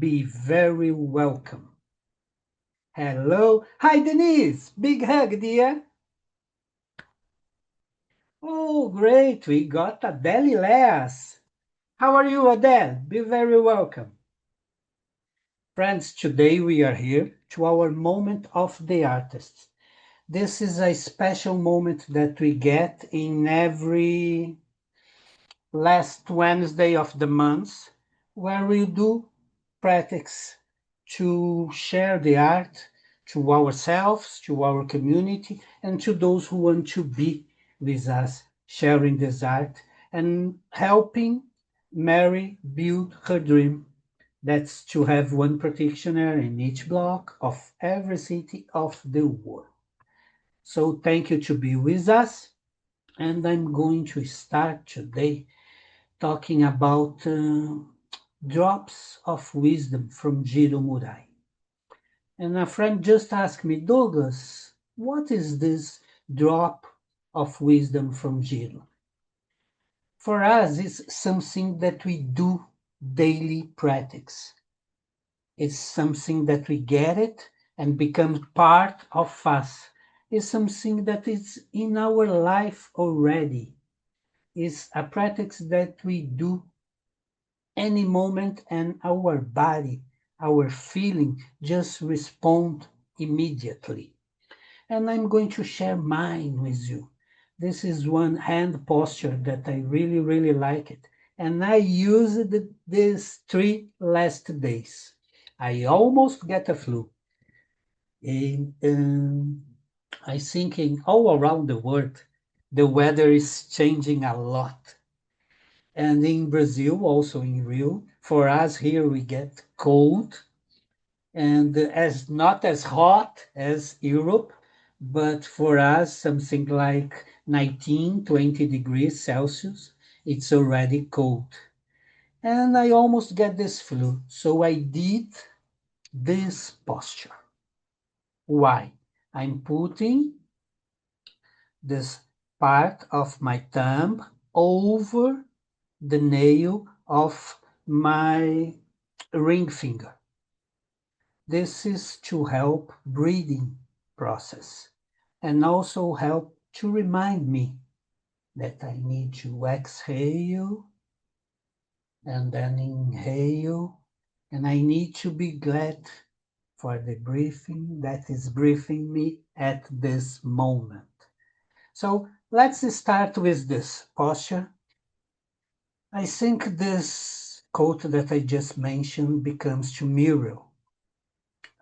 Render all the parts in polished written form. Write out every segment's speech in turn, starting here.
be very welcome. Hello. Hi, Denise. Big hug, dear. Oh, great. We got Adele Leas. How are you, Adele? Be very welcome. Friends, today we are here to our moment of the artists. This is a special moment that we get in every last Wednesday of the month, where we do practice to share the art to ourselves, to our community, and to those who want to be with us, sharing this art and helping Mary build her dream. That's to have one practitioner in each block of every city of the world. So thank you to be with us. And I'm going to start today talking about drops of wisdom from Jiro Murai. And a friend just asked me, Douglas, what is this drop of wisdom from Jiro? For us, it's something that we do daily practice. It's something that we get it and becomes part of us. It's something that is in our life already. It's a practice that we do any moment and our body, our feeling just respond immediately. And I'm going to share mine with you. This is one hand posture that I really, really like it. And I used it these 3 last days. I almost get a flu. And I think in all around the world, the weather is changing a lot. And in Brazil, also in Rio, for us here we get cold and as not as hot as Europe, but for us something like 19, 20 degrees Celsius, it's already cold. And I almost get this flu, so I did this posture. Why? I'm putting this part of my thumb over the nail of my ring finger. This is to help breathing process and also help to remind me that I need to exhale and then inhale, and I need to be glad for the breathing that is breathing me at this moment. So let's start with this posture. I think this quote that I just mentioned becomes to mirror.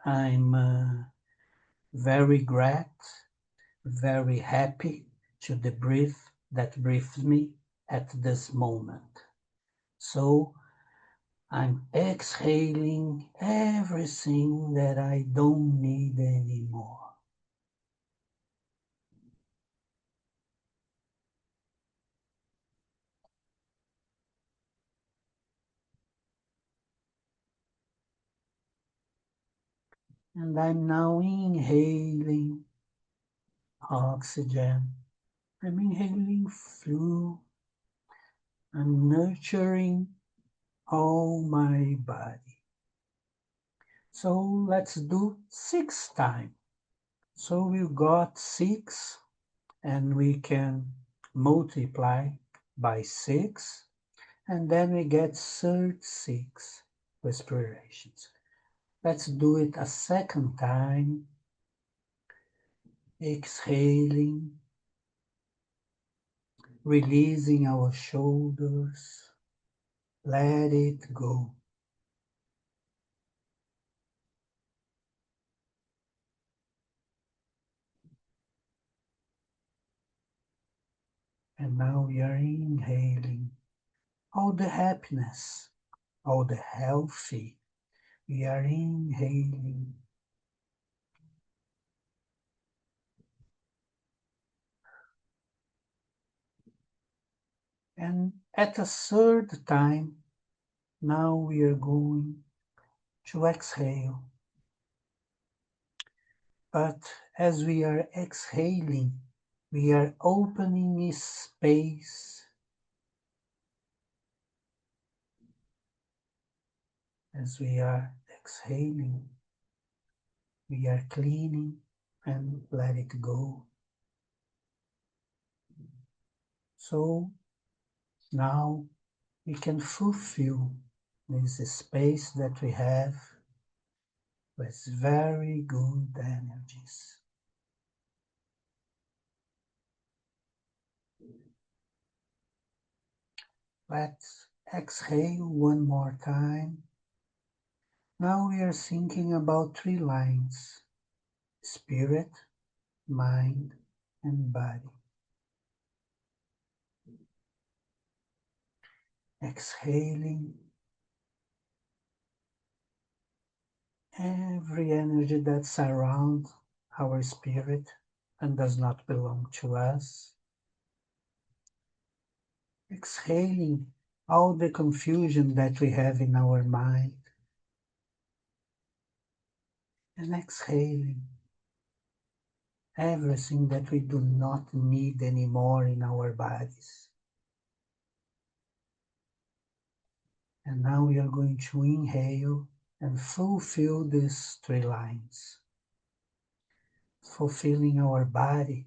I'm very glad, very happy to the breath that breathes me at this moment. So I'm exhaling everything that I don't need anymore. And I'm now inhaling oxygen. I'm inhaling through. I'm nurturing all my body. So let's do 6 times. So we got 6 and we can multiply by 6 and then we get 36 respirations. Let's do it a second time. Exhaling, releasing our shoulders. Let it go. And now we are inhaling all the happiness, all the healthy. We are inhaling. And at a third time, now we are going to exhale. But as we are exhaling, we are opening a space. 。 . 。 . 。 . 。 . . . . . . . . . 。 . . . . 。 . . . 。 . . . . . . . . . . . . . . . . . . . . . . . . . . . . . 。 . As we are exhaling, we are cleaning and let it go. So now we can fulfill this space that we have with very good energies. Let's exhale one more time. Now we are thinking about 3 lines: spirit, mind, and body. Exhaling every energy that surrounds our spirit and does not belong to us. Exhaling all the confusion that we have in our mind. And exhaling everything that we do not need anymore in our bodies. And now we are going to inhale and fulfill these 3 lines, fulfilling our body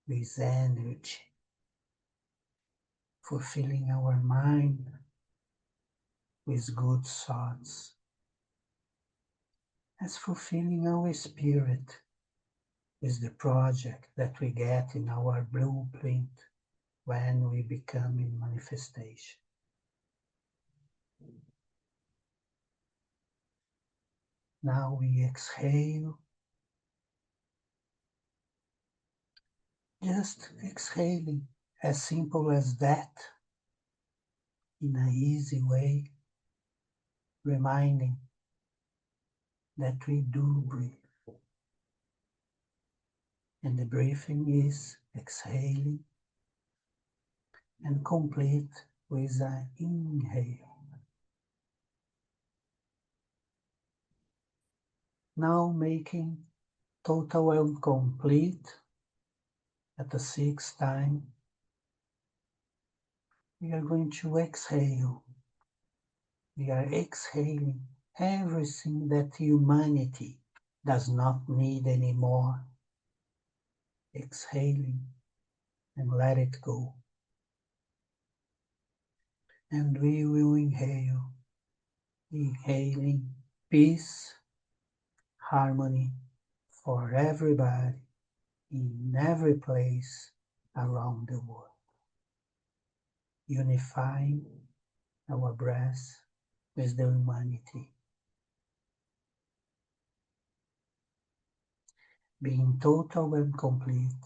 with energy, fulfilling our mind with good thoughts, as fulfilling our spirit with the project that we get in our blueprint when we become in manifestation. Now we exhale, just exhaling, as simple as that, in an easy way, reminding that we do breathe. And the breathing is exhaling and complete with an inhale. Now making total and complete at the 6th time. We are going to exhale. We are exhaling everything that humanity does not need anymore. Exhaling and let it go. And we will inhale, inhaling peace, harmony for everybody in every place around the world. Unifying our breath with the humanity. Being total and complete,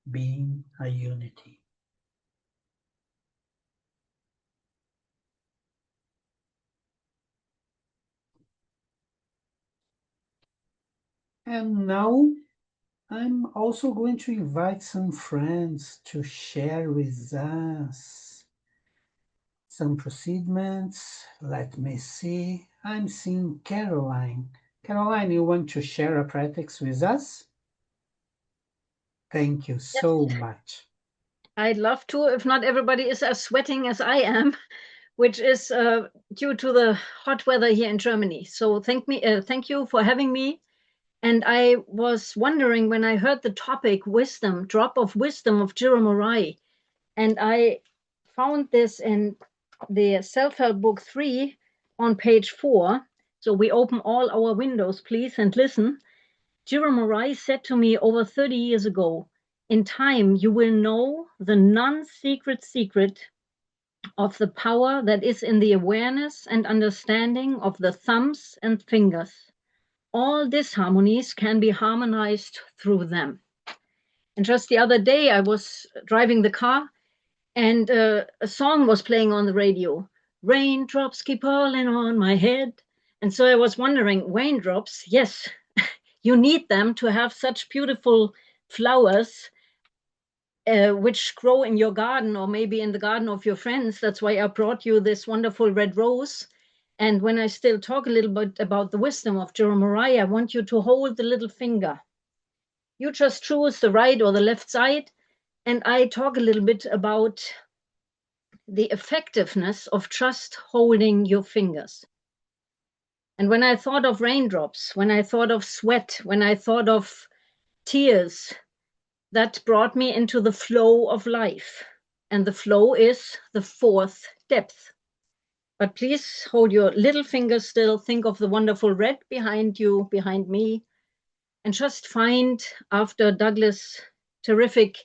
being a unity. And now I'm also going to invite some friends to share with us some procediments. Let me see. I'm seeing Caroline. Caroline, you want to share a practice with us? Thank you so much. I'd love to, if not everybody is as sweating as I am, which is due to the hot weather here in Germany. So thank you for having me. And I was wondering when I heard the topic wisdom, drop of wisdom of Jiro Murai, and I found this in the self-help book 3 on page 4. So we open all our windows, please, and listen. Jiro Murai said to me over 30 years ago, in time you will know the non-secret secret of the power that is in the awareness and understanding of the thumbs and fingers. All disharmonies can be harmonized through them. And just the other day, I was driving the car and a song was playing on the radio. Raindrops keep falling on my head. And so I was wondering, raindrops, yes, you need them to have such beautiful flowers which grow in your garden or maybe in the garden of your friends. That's why I brought you this wonderful red rose. And when I still talk a little bit about the wisdom of Jiro Murai, I want you to hold the little finger. You just choose the right or the left side. And I talk a little bit about the effectiveness of just holding your fingers. And when I thought of raindrops, when I thought of sweat, when I thought of tears, that brought me into the flow of life. And the flow is the fourth depth. But please hold your little finger still. Think of the wonderful red behind you, behind me. And just find, after Douglas' terrific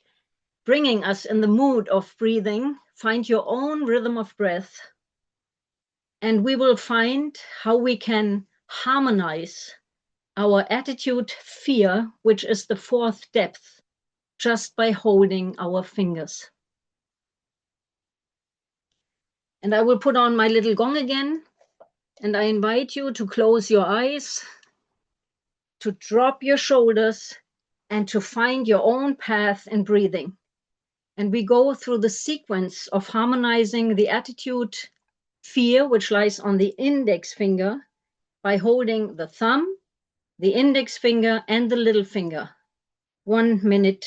bringing us in the mood of breathing, find your own rhythm of breath. And we will find how we can harmonize our attitude fear, which is the fourth depth, just by holding our fingers. And I will put on my little gong again, and I invite you to close your eyes, to drop your shoulders, and to find your own path in breathing. And we go through the sequence of harmonizing the attitude fear, which lies on the index finger, by holding the thumb, the index finger, and the little finger, 1 minute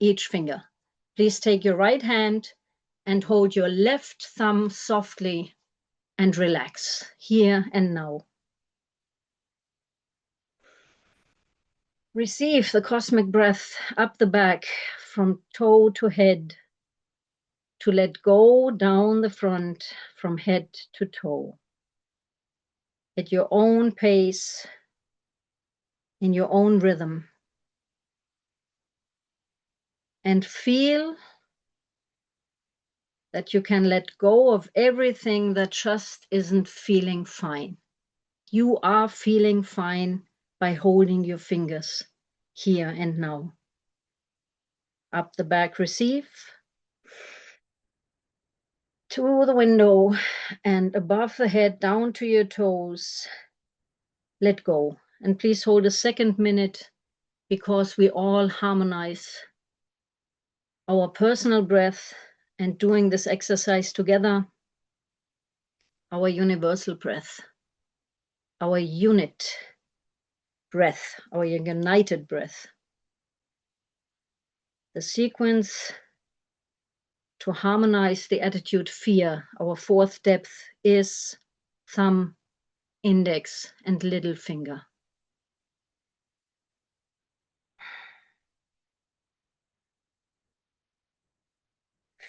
each finger. Please take your right hand and hold your left thumb softly and relax here and now. Receive the cosmic breath up the back from toe to head, to let go down the front from head to toe. At your own pace, in your own rhythm. And feel that you can let go of everything that just isn't feeling fine. You are feeling fine by holding your fingers here and now. Up the back, receive. To the window and above the head, down to your toes. Let go. And please hold a second minute, because we all harmonize our personal breath and doing this exercise together, our universal breath, our unit breath, our united breath. The sequence to harmonize the attitude fear, our fourth depth, is thumb, index, and little finger.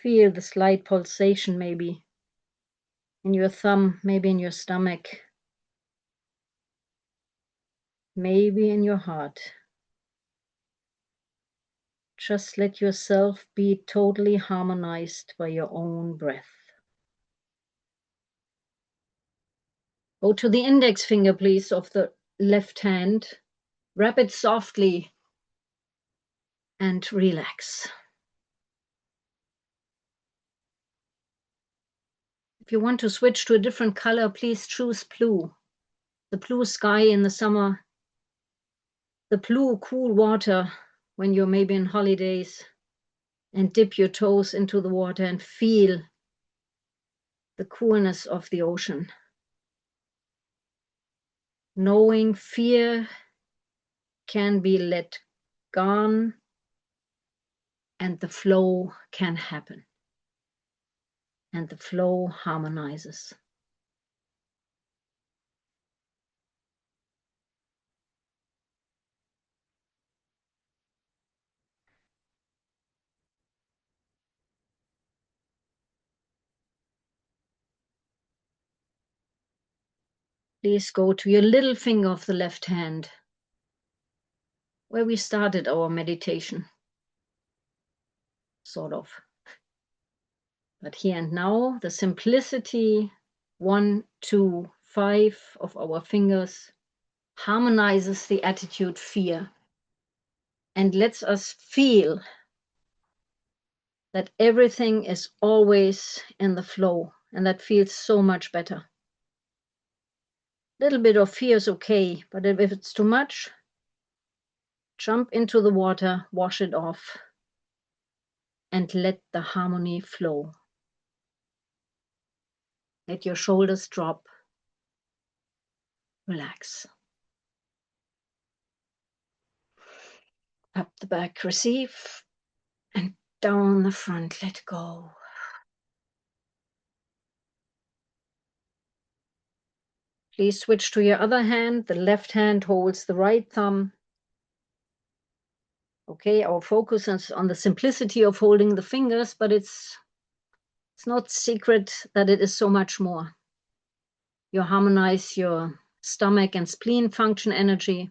Feel the slight pulsation maybe in your thumb, maybe in your stomach, maybe in your heart. Just let yourself be totally harmonized by your own breath. Go to the index finger, please, of the left hand. Wrap it softly and relax. If you want to switch to a different color, please choose blue. The blue sky in the summer, the blue cool water when you're maybe in holidays, and dip your toes into the water and feel the coolness of the ocean. Knowing fear can be let gone and the flow can happen. And the flow harmonizes. Please go to your little finger of the left hand, where we started our meditation, sort of. But here and now, the simplicity, 1, 2, 5 of our fingers harmonizes the attitude fear and lets us feel that everything is always in the flow, and that feels so much better. A little bit of fear is okay, but if it's too much, jump into the water, wash it off, and let the harmony flow. Let your shoulders drop. Relax. Up the back, receive, and down the front, let go. Please switch to your other hand. The left hand holds the right thumb. Okay, our focus is on the simplicity of holding the fingers, but it's not secret that it is so much more. You harmonize your stomach and spleen function energy.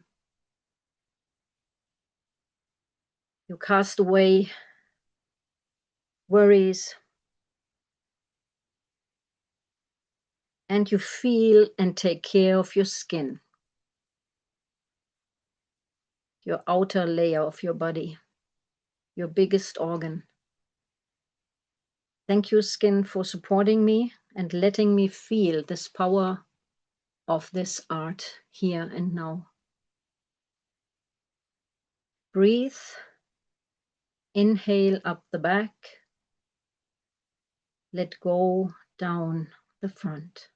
You cast away worries. And you feel and take care of your skin, your outer layer of your body, your biggest organ. Thank you, skin, for supporting me and letting me feel this power of this art here and now. Breathe. Inhale up the back. Let go down the front.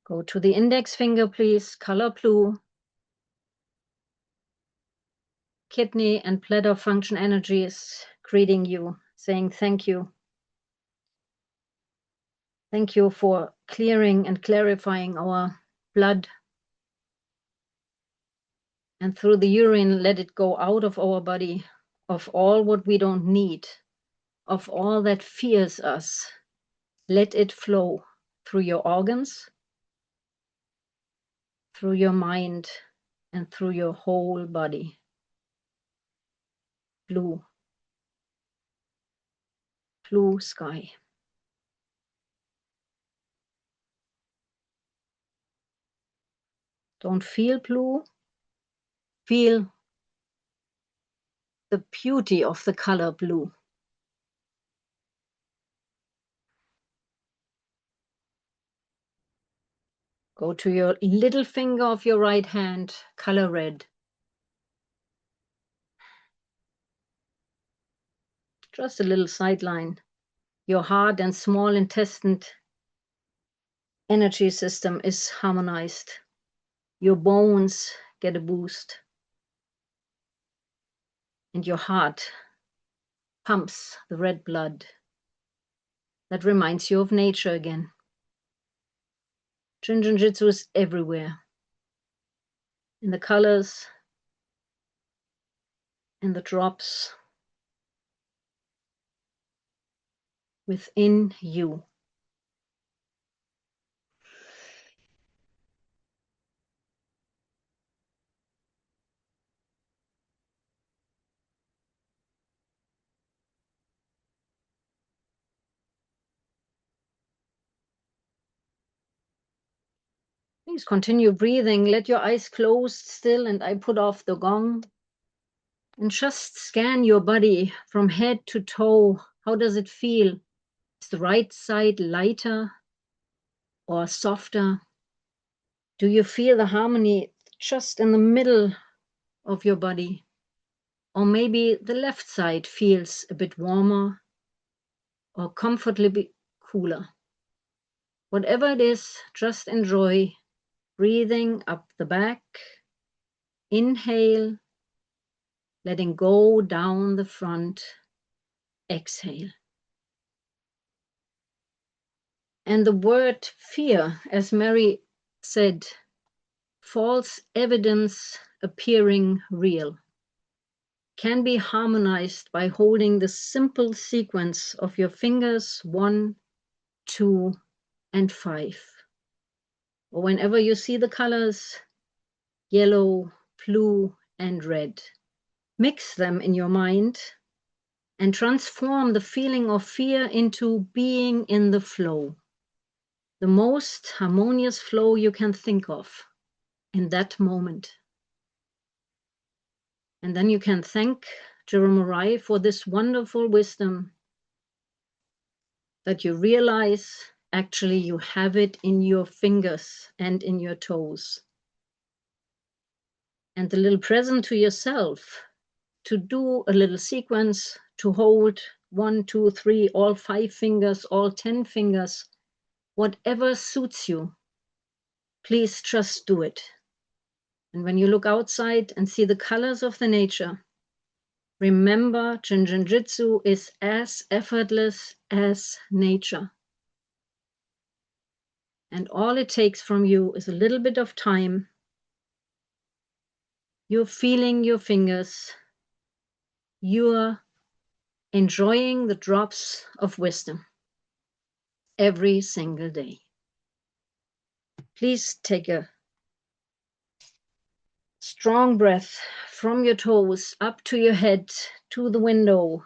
Go to the index finger, please. Color blue. Kidney and bladder function energy is greeting you, saying thank you. Thank you for clearing and clarifying our blood. And through the urine, let it go out of our body, of all what we don't need, of all that fears us. Let it flow through your organs, through your mind, and through your whole body. Blue. Blue sky. Don't feel blue. Feel the beauty of the color blue. Go to your little finger of your right hand, color red. Just a little sideline. Your heart and small intestine energy system is harmonized. Your bones get a boost. And your heart pumps the red blood. That reminds you of nature again. Jin Shin Jyutsu is everywhere. In the colors, in the drops, within you. Please continue breathing. Let your eyes close still, and I put off the gong. And just scan your body from head to toe. How does it feel? Is the right side lighter or softer? Do you feel the harmony just in the middle of your body? Or maybe the left side feels a bit warmer or comfortably cooler. Whatever it is, just enjoy breathing up the back. Inhale, letting go down the front. Exhale. And the word fear, as Mary said, false evidence appearing real, can be harmonized by holding the simple sequence of your fingers 1, 2, and 5. Or whenever you see the colors yellow, blue, and red, mix them in your mind and transform the feeling of fear into being in the flow, the most harmonious flow you can think of in that moment. And then you can thank Jiro Murai for this wonderful wisdom that you realize actually you have it in your fingers and in your toes. And the little present to yourself to do a little sequence, to hold 1, 2, 3, all 5 fingers, all 10 fingers, whatever suits you, please just do it. And when you look outside and see the colors of the nature, remember Jin Shin Jyutsu is as effortless as nature. And all it takes from you is a little bit of time. You're feeling your fingers. You're enjoying the drops of wisdom every single day. Please take a strong breath from your toes up to your head, to the window,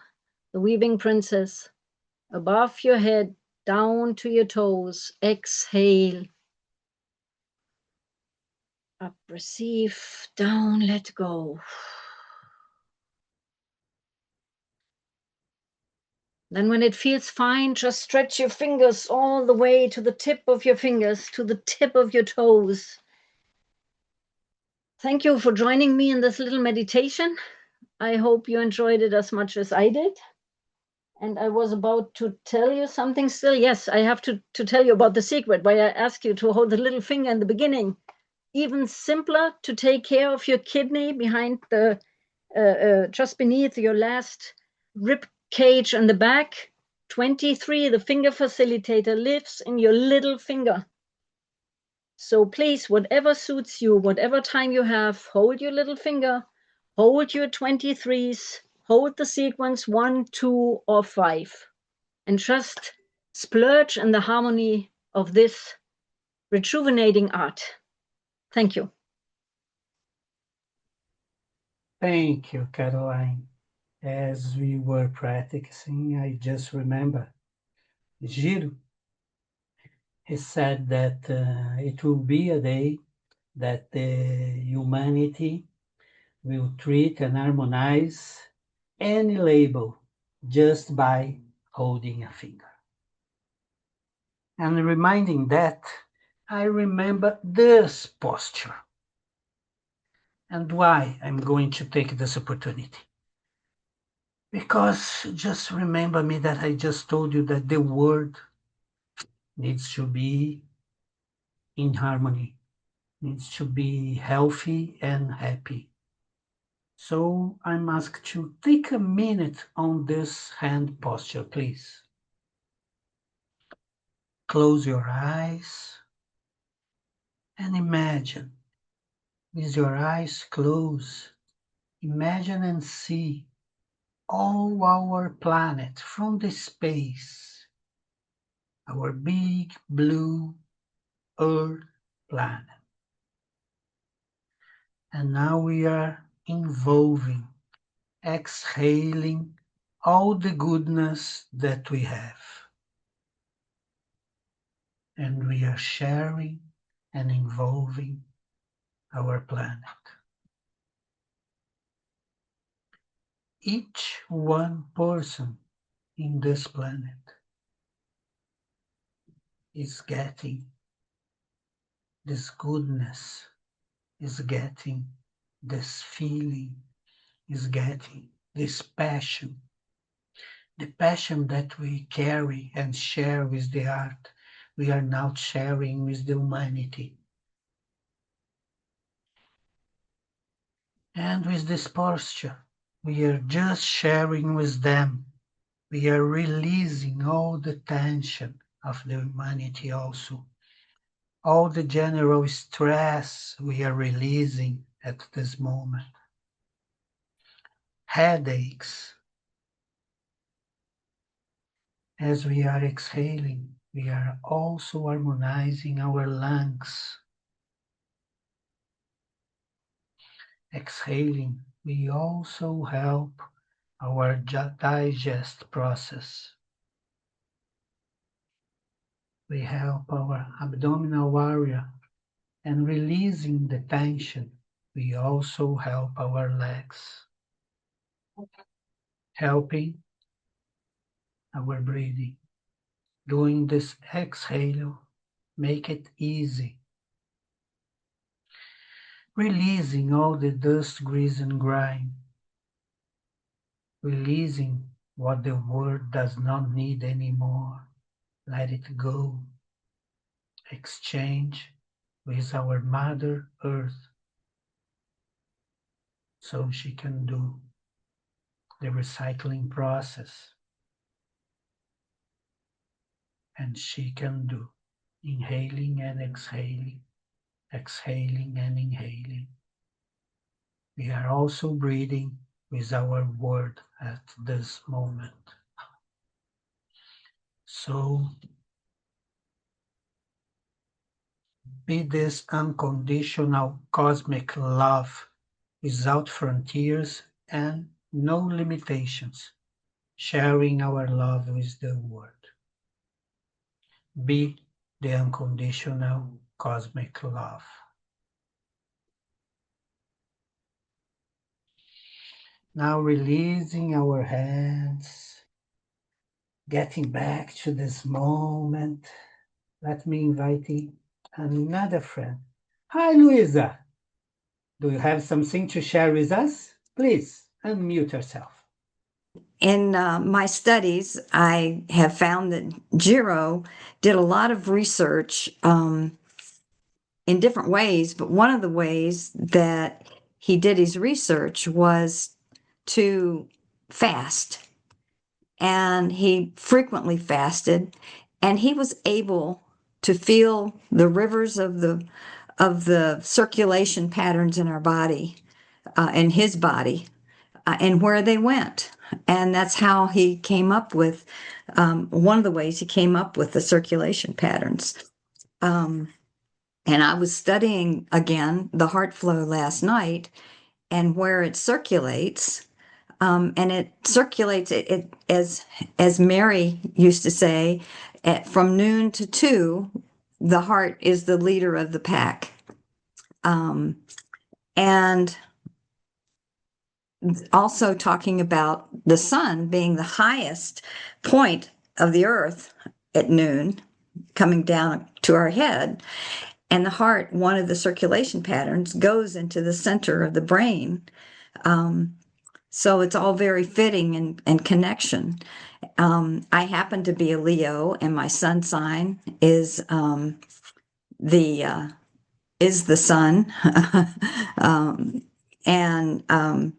the weaving princess, above your head, down to your toes. Exhale. Up, receive, down, let go. Then when it feels fine, just stretch your fingers all the way to the tip of your fingers, to the tip of your toes. Thank you for joining me in this little meditation. I hope you enjoyed it as much as I did. And I was about to tell you something still. Yes, I have to tell you about the secret, why I asked you to hold the little finger in the beginning. Even simpler to take care of your kidney behind the, just beneath your last rib cage in the back. 23, the finger facilitator lives in your little finger. So please, whatever suits you, whatever time you have, hold your little finger, hold your 23s, hold the sequence 1, 2, or 5, and just splurge in the harmony of this rejuvenating art. Thank you. Thank you, Caroline. As we were practicing, I just remember Jiro. He said that it will be a day that the humanity will treat and harmonize any label just by holding a finger. And reminding that, I remember this posture. And why I'm going to take this opportunity. Because just remember me that I just told you that the world needs to be in harmony, needs to be healthy and happy. So I'm asked to take a minute on this hand posture, please. Close your eyes and imagine, with your eyes closed, imagine and see all our planet from the space, our big blue Earth planet. And now we are involving, exhaling all the goodness that we have. And we are sharing and involving our planet. Each one person in this planet is getting this goodness, is getting this feeling, is getting this passion, the passion that we carry and share with the art, we are now sharing with the humanity. And with this posture, we are just sharing with them. We are releasing all the tension of the humanity also. All the general stress we are releasing at this moment. Headaches. As we are exhaling, we are also harmonizing our lungs. Exhaling, we also help our digest process. We help our abdominal area, and releasing the tension, we also help our legs, helping our breathing. Doing this exhale, make it easy. Releasing all the dust, grease, and grime. Releasing what the world does not need anymore. Let it go. Exchange with our Mother Earth so she can do the recycling process. And she can do Inhaling and exhaling, exhaling and inhaling. We are also breathing with our word at this moment. So be this unconditional cosmic love without frontiers and no limitations, sharing our love with the world. Be the unconditional cosmic love. Now releasing our hands, getting back to this moment. Let me invite another friend. Hi, Luisa. Do you have something to share with us? Please unmute yourself. In my studies, I have found that Jiro did a lot of research in different ways, but one of the ways that he did his research was to fast. And he frequently fasted, and he was able to feel the rivers of the circulation patterns in our body, in his body, and where they went. And that's how he came up with one of the ways he came up with the circulation patterns. And I was studying again the heart flow last night and where it circulates. And it circulates it as Mary used to say, from noon to 2, the heart is the leader of the pack. And also talking about the sun being the highest point of the earth at noon, coming down to our head. And the heart, one of the circulation patterns, goes into the center of the brain. So it's all very fitting and connection. I happen to be a Leo, and my sun sign is the sun, and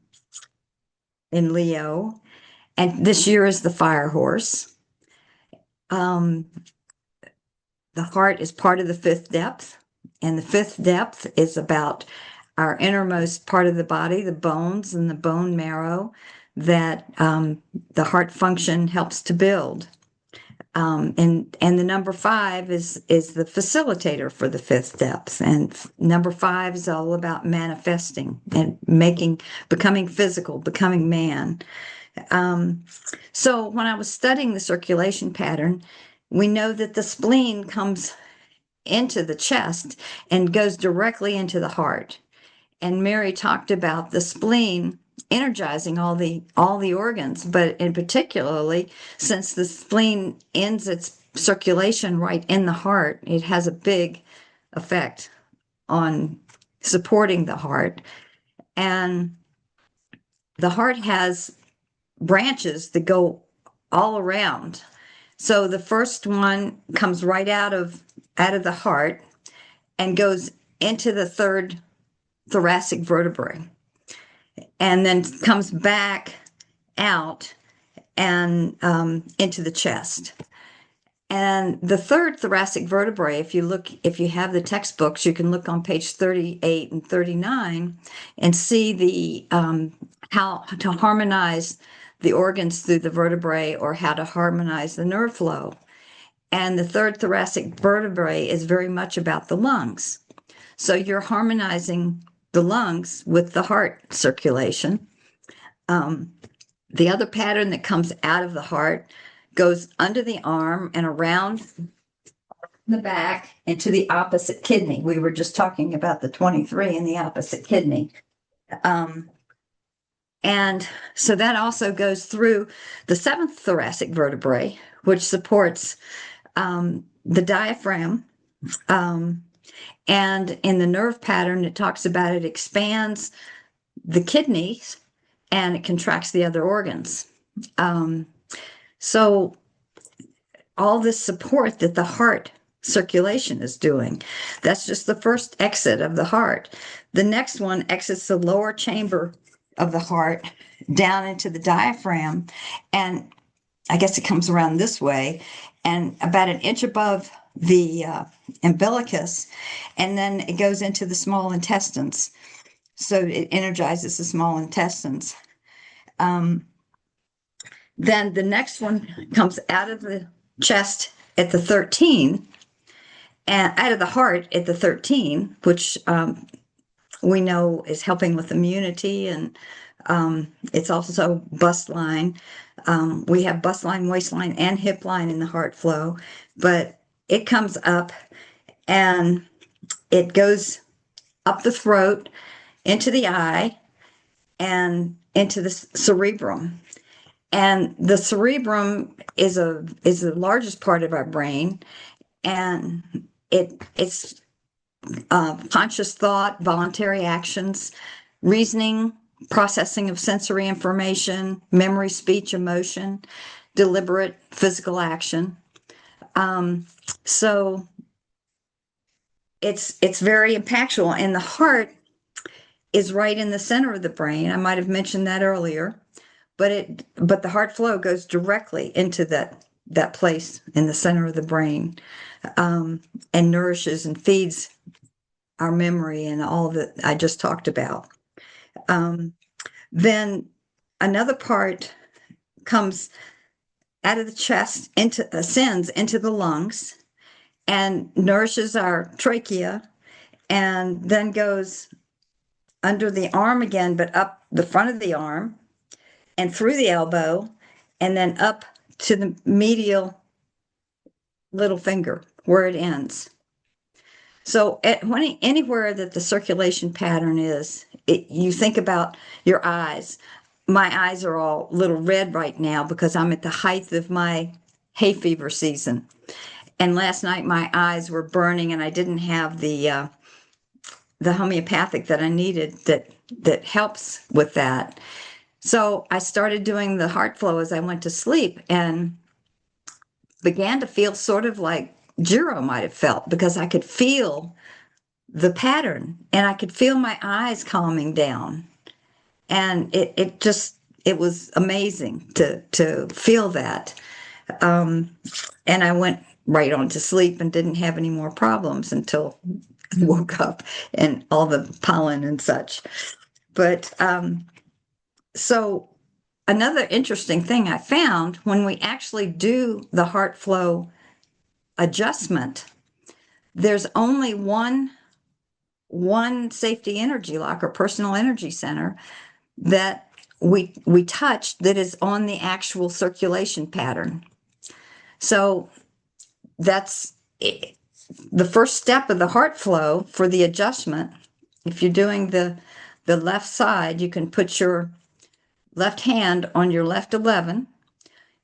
in Leo, and this year is the fire horse. The heart is part of the fifth depth, and the fifth depth is about our innermost part of the body, the bones and the bone marrow that the heart function helps to build. And the number 5 is the facilitator for the fifth depth. And number 5 is all about manifesting and becoming physical, becoming man. So when I was studying the circulation pattern, we know that the spleen comes into the chest and goes directly into the heart. And Mary talked about the spleen energizing all the organs, but in particularly, since the spleen ends its circulation right in the heart, it has a big effect on supporting the heart. And the heart has branches that go all around. So the first one comes right out of the heart and goes into the third thoracic vertebrae, and then comes back out and into the chest. And the third thoracic vertebrae, if you have the textbooks, you can look on page 38 and 39 and see the how to harmonize the organs through the vertebrae, or how to harmonize the nerve flow. And the third thoracic vertebrae is very much about the lungs. So you're harmonizing the lungs with the heart circulation. The other pattern that comes out of the heart goes under the arm and around the back into the opposite kidney. We were just talking about the 23 in the opposite kidney. And so that also goes through the 7th thoracic vertebrae, which supports the diaphragm. And in the nerve pattern, it talks about it expands the kidneys and it contracts the other organs. So all this support that the heart circulation is doing, that's just the first exit of the heart. The next one exits the lower chamber of the heart down into the diaphragm, and I guess it comes around this way, and about an inch above the umbilicus, and then it goes into the small intestines. So it energizes the small intestines. Then the next one comes out of the chest at the 13, and out of the heart at the 13, which we know is helping with immunity, and it's also bust line. We have bust line, waistline, and hip line in the heart flow, but it comes up and it goes up the throat, into the eye, and into the cerebrum. And the cerebrum is the largest part of our brain, and it's conscious thought, voluntary actions, reasoning, processing of sensory information, memory, speech, emotion, deliberate physical action. So it's very impactful, and the heart is right in the center of the brain. I might have mentioned that earlier, but the heart flow goes directly into that place in the center of the brain, and nourishes and feeds our memory and all that I just talked about. Then another part comes out of the chest, ascends into the lungs and nourishes our trachea, and then goes under the arm again, but up the front of the arm and through the elbow, and then up to the medial little finger where it ends. So anywhere that the circulation pattern is, you think about your eyes. My eyes are all a little red right now because I'm at the height of my hay fever season. And last night my eyes were burning, and I didn't have the homeopathic that I needed that helps with that. So I started doing the heart flow as I went to sleep, and began to feel sort of like Jiro might have felt, because I could feel the pattern and I could feel my eyes calming down. And it was amazing to feel that. And I went right on to sleep and didn't have any more problems until I woke up and all the pollen and such. But so another interesting thing I found, when we actually do the heart flow adjustment, there's only one safety energy lock or personal energy center that we touched that is on the actual circulation pattern. So that's it. The first step of the heart flow for the adjustment. If you're doing the left side, you can put your left hand on your left 11,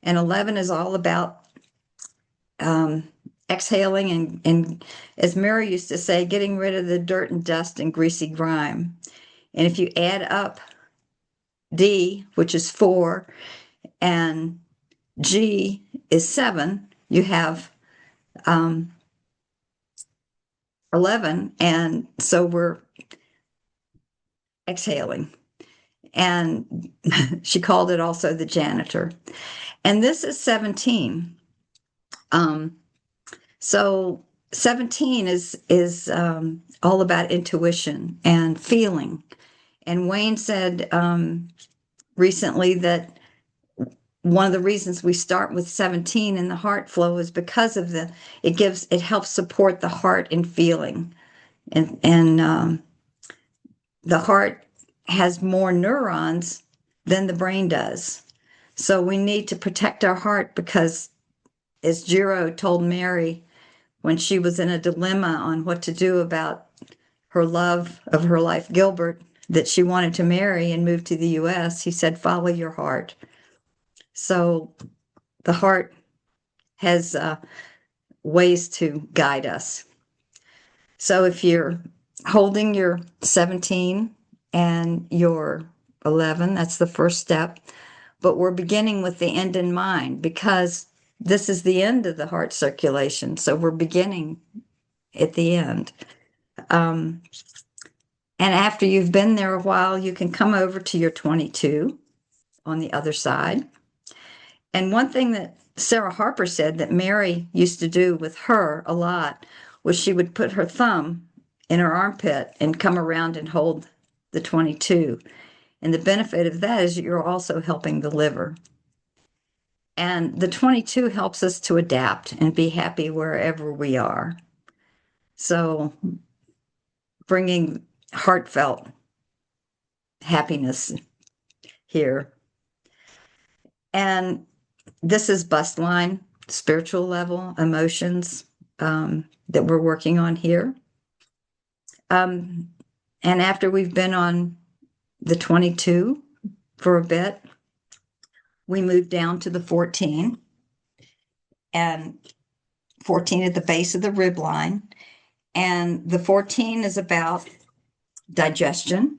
and 11 is all about exhaling and, as Mary used to say, getting rid of the dirt and dust and greasy grime. And if you add up D, which is 4, and G is 7, you have 11. And so we're exhaling. And she called it also the janitor. And this is 17. So 17 is all about intuition and feeling. And Wayne said recently that one of the reasons we start with 17 in the heart flow is because of it helps support the heart in feeling. And the heart has more neurons than the brain does. So we need to protect our heart, because, as Jiro told Mary when she was in a dilemma on what to do about her love of her life, Gilbert, that she wanted to marry and move to the US, he said, follow your heart. So the heart has ways to guide us. So if you're holding your 17 and your 11, that's the first step. But we're beginning with the end in mind, because this is the end of the heart circulation. So we're beginning at the end. And after you've been there a while, you can come over to your 22 on the other side. And one thing that Sarah Harper said that Mary used to do with her a lot was she would put her thumb in her armpit and come around and hold the 22. And the benefit of that is you're also helping the liver. And the 22 helps us to adapt and be happy wherever we are. So bringing heartfelt happiness here. And this is bust line, spiritual level, emotions that we're working on here. And after we've been on the 22 for a bit, we move down to the 14. And 14 at the base of the rib line. And the 14 is about digestion,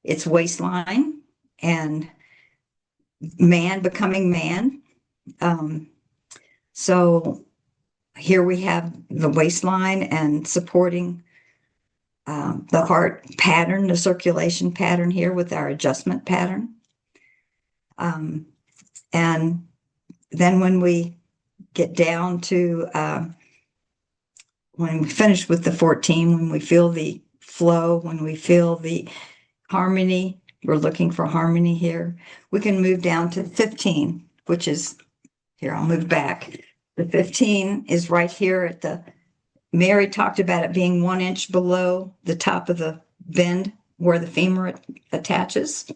it's waistline, and man becoming man. So here we have the waistline and supporting the heart pattern, the circulation pattern here with our adjustment pattern. And then when we get down to, when we finish with the 14, when we feel the flow, when we feel the harmony, we're looking for harmony here, we can move down to 15, which is, here, I'll move back. The 15 is right here at the, Mary talked about it being 1 inch below the top of the bend where the femur attaches.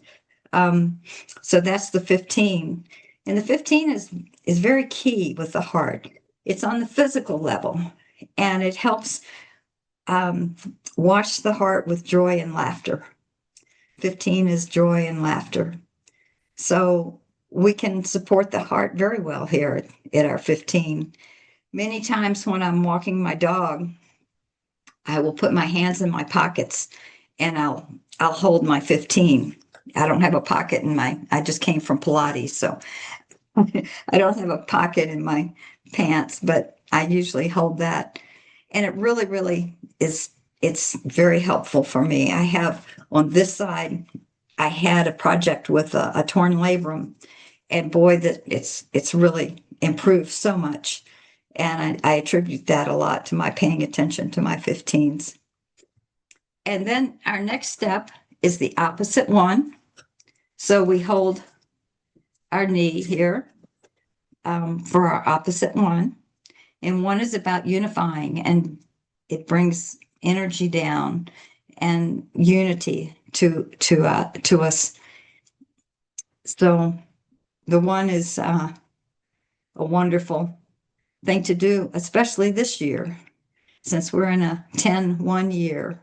So that's the 15. And the 15 is very key with the heart. It's on the physical level, and it helps wash the heart with joy and laughter. 15 is joy and laughter. So we can support the heart very well here at our 15. Many times when I'm walking my dog, I will put my hands in my pockets and I'll hold my 15. I don't have a pocket in my, I just came from Pilates, so I don't have a pocket in my pants, but I usually hold that. And it really, really is, it's very helpful for me. I have on this side, I had a project with a torn labrum, and boy, that it's really improved so much. And I attribute that a lot to my paying attention to my 15s. And then our next step is the opposite one. So we hold our knee here for our opposite one. And one is about unifying, and it brings energy down and unity to us. So the one is a wonderful thing to do, especially this year, since we're in a 10-1 year.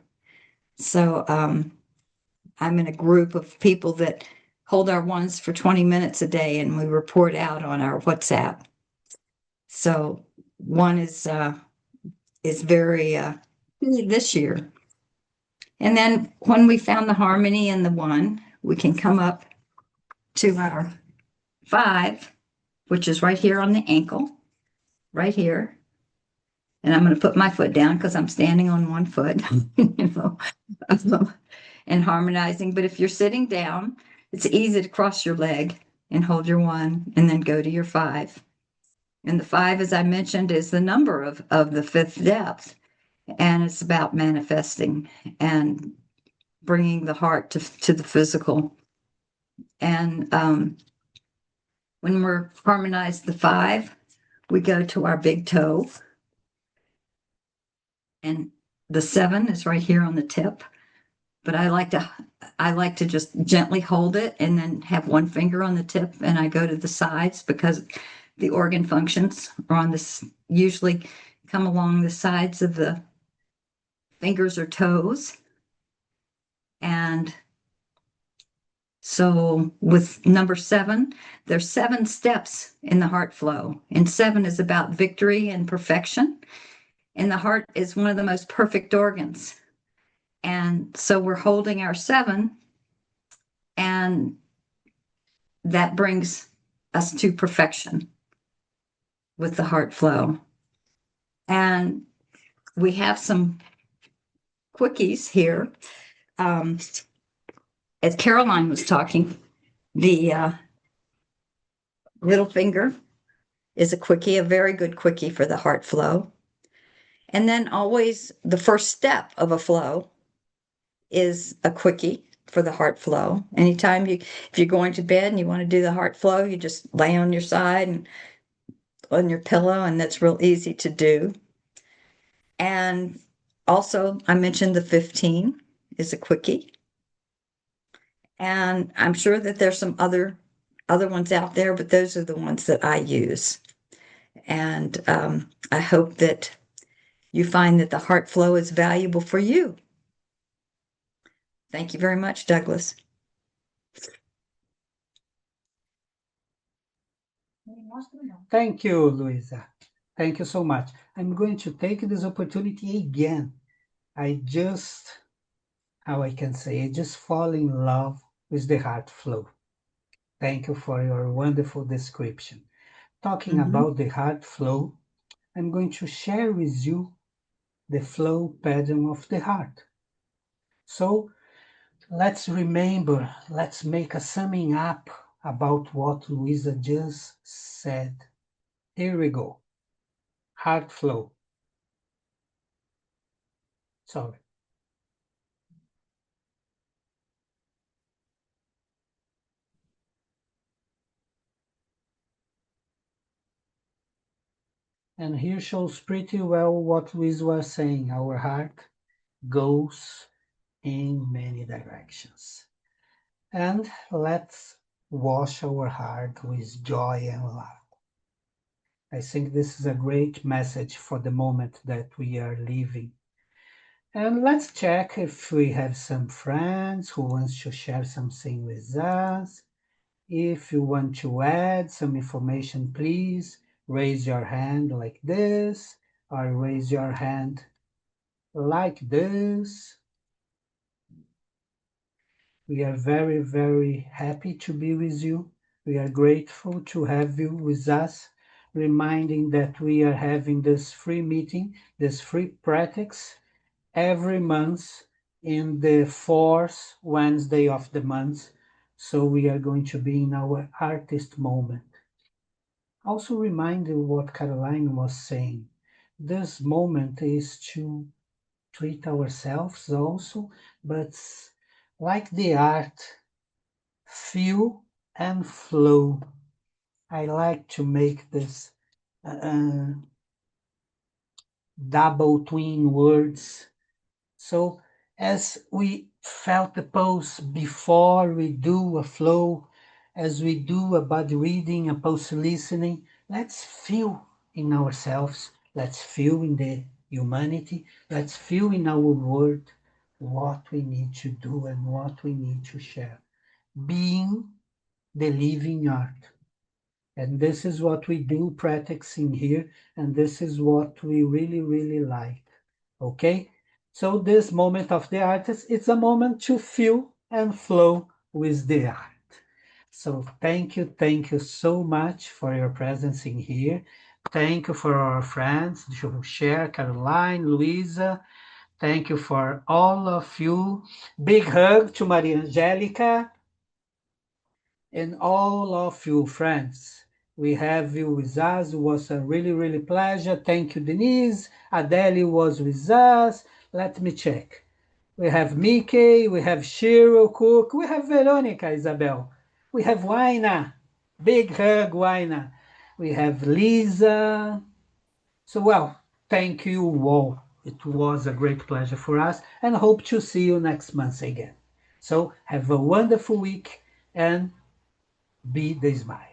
So I'm in a group of people that hold our ones for 20 minutes a day, and we report out on our WhatsApp. So one is very this year. And then when we found the harmony in the one, we can come up to our 5, which is right here on the ankle, right here. And I'm going to put my foot down because I'm standing on one foot, and harmonizing. But if you're sitting down, it's easy to cross your leg and hold your 1 and then go to your 5. And the 5, as I mentioned, is the number of the 5th depth. And it's about manifesting and bringing the heart to the physical. And when we're harmonized the 5, we go to our big toe. And the 7 is right here on the tip. But I like to just gently hold it and then have one finger on the tip, and I go to the sides because the organ functions are on this, usually come along the sides of the fingers or toes. And so with number 7, there's 7 steps in the heart flow, and 7 is about victory and perfection. And the heart is one of the most perfect organs. And so we're holding our 7, and that brings us to perfection with the heart flow. And we have some quickies here. As Caroline was talking, the Little finger is a quickie, a very good quickie for the heart flow. And then always the first step of a flow is a quickie for the heart flow. Anytime if you're going to bed and you want to do the heart flow, you just lay on your side and on your pillow, and that's real easy to do. And also, I mentioned the 15 is a quickie. And I'm sure that there's some other ones out there, but those are the ones that I use. And I hope that you find that the heart flow is valuable for you. Thank you very much, Douglas. Thank you, Luisa. Thank you so much. I'm going to take this opportunity again. I just fall in love with the heart flow. Thank you for your wonderful description. Talking about the heart flow, I'm going to share with you the flow pattern of the heart. So let's make a summing up about what Luisa just said. Here we go. Heart flow. Sorry. And here shows pretty well what Luis was saying. Our heart goes in many directions. And let's wash our heart with joy and love. I think this is a great message for the moment that we are living. And let's check if we have some friends who wants to share something with us. If you want to add some information, please raise your hand like this, or raise your hand like this. We are very, very happy to be with you. We are grateful to have you with us, reminding that we are having this free meeting, this free practice every month in the fourth Wednesday of the month. So we are going to be in our artist moment. Also reminding what Caroline was saying. This moment is to treat ourselves also, but like the art, feel and flow. I like to make this double twin words. So as we felt the pose before we do a flow, as we do a body reading, a pose listening, let's feel in ourselves, let's feel in the humanity, let's feel in our world what we need to do and what we need to share. Being the living art. And this is what we do practicing here, and this is what we really, really like. Okay? So this moment of the artist, it's a moment to feel and flow with the art. So thank you so much for your presence in here. Thank you for our friends who share, Caroline, Luisa. Thank you for all of you. Big hug to Maria Angelica and all of you friends. We have you with us. It was a really, really pleasure. Thank you, Denise. Adele was with us. Let me check. We have Mickey, we have Shiro Cook, we have Veronica Isabel, we have Waina. Big hug, Waina. We have Lisa. So, well, thank you all. It was a great pleasure for us and hope to see you next month again. So, have a wonderful week and be the smile.